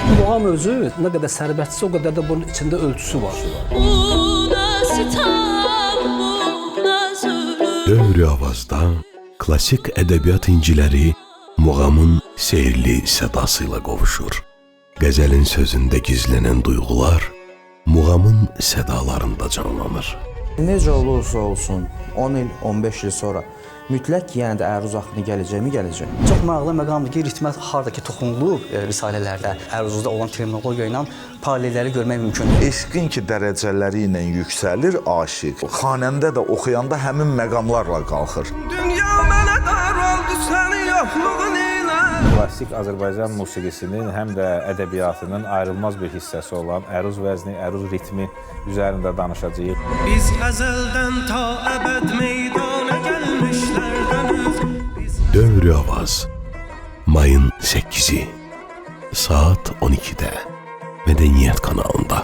Muğam özü nə qədər sərbəstsə, o qədər də bunun içində ölçüsü var. Dövr-i avazda klasik ədəbiyyat inciləri muğamın seyirli sədasıyla qovuşur. Qəzəlin sözündə gizlənən duyğular muğamın sədalarında canlanır. Necə olursa olsun, 10 il, 15 il sonra mütləq yenə də əruz axını gələcəkmi, gələcək. Çox maraqlı məqamdır ki, ritmə hardakı toxunulub risalələrdə, əruzda olan terminologiya ilə paralelləri görmək mümkündür. Eşqin ki dərəcələri ilə yüksəlir aşiq. Xanəndə də oxuyanda həmin məqamlarla qalxır. Dünya mənə dar oldu sənin yoxluğun ilə. Klassik Azərbaycan musiqisinin həm də ədəbiyyatının ayrılmaz bir hissəsi olan əruz vəzni, əruz ritmi üzərində danışacağıq. Biz əzəldən ta əbəd meydana gəlmişlərdəniz. Dövr-i avaz mayın 8-i saat 12-də Mədəniyyət kanalında.